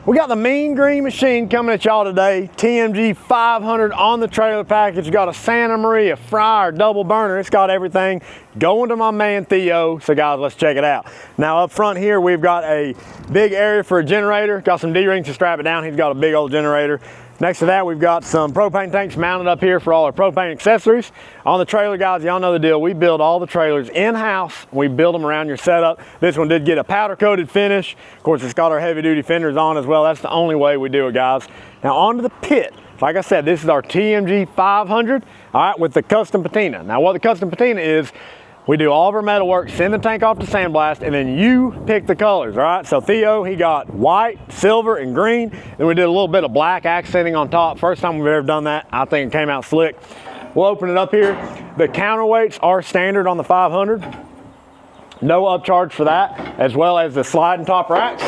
We got the Mean Green Machine coming at y'all today. TMG 500 on the trailer package. It's got a Santa Maria fryer double burner. It's got everything going to my man Theo. So guys, let's check it out. Now up front here, we've got a big area for a generator. Got some D-rings to strap it down. He's got a big old generator. Next to that, we've got some propane tanks mounted up here for all our propane accessories. On the trailer, guys, y'all know the deal. We build all the trailers in-house. We build them around your setup. This one did get a powder-coated finish. Of course, it's got our heavy-duty fenders on as well. That's the only way we do it, guys. Now, onto the pit. Like I said, this is our TMG 500, all right, with the custom patina. Now, what the custom patina is, we do all of our metal work, send the tank off to sandblast, and then you pick the colors, all right? So Theo, he got white, silver, and green. Then we did a little bit of black accenting on top. First time we've ever done that. I think it came out slick. We'll open it up here. The counterweights are standard on the 500. No upcharge for that, as well as the sliding top racks.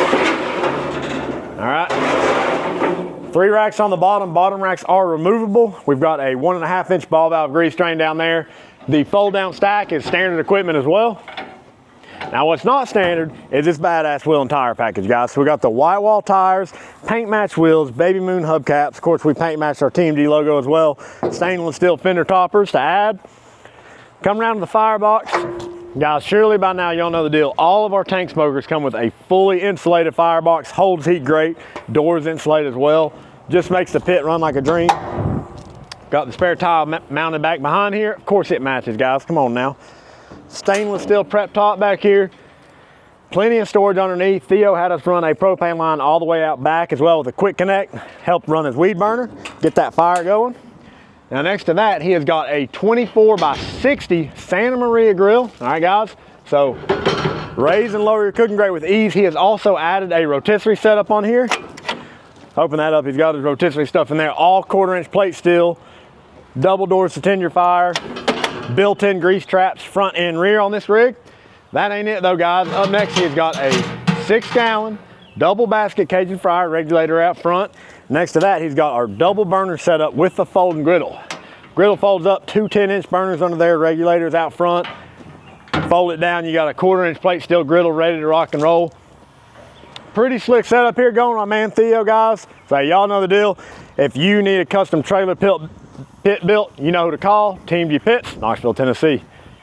All right. 3 racks on the bottom. Bottom racks are removable. We've got a 1.5 inch ball valve grease drain down there. The fold down stack is standard equipment as well. Now what's not standard is this badass wheel and tire package, guys. So we got the white wall tires, paint match wheels, Baby Moon hubcaps. Of course, we paint matched our TMG logo as well. Stainless steel fender toppers to add. Come around to the firebox. Guys, surely by now y'all know the deal. All of our tank smokers come with a fully insulated firebox, holds heat great, doors insulated as well. Just makes the pit run like a dream. Got the spare tile mounted back behind here. Of course it matches, guys. Come on now. Stainless steel prep top back here. Plenty of storage underneath. Theo had us run a propane line all the way out back as well with a quick connect. Helped run his weed burner, get that fire going. Now next to that, he has got a 24 by 60 Santa Maria grill. All right, guys. So raise and lower your cooking grate with ease. He has also added a rotisserie setup on here. Open that up. He's got his rotisserie stuff in there. All 1/4 inch plate steel. Double doors to tend your fire, built-in grease traps front and rear on this rig. That ain't it though, guys. Up next, he's got a 6-gallon double basket Cajun fryer regulator out front. Next to that, he's got our double burner setup with the folding griddle. Griddle folds up, 2 10-inch burners under there, regulators out front. Fold it down, you got a 1/4 inch plate steel griddle ready to rock and roll. Pretty slick setup here going on, man Theo, guys. So y'all know the deal. If you need a custom trailer pit built, you know who to call. TMG Pits, Knoxville, Tennessee.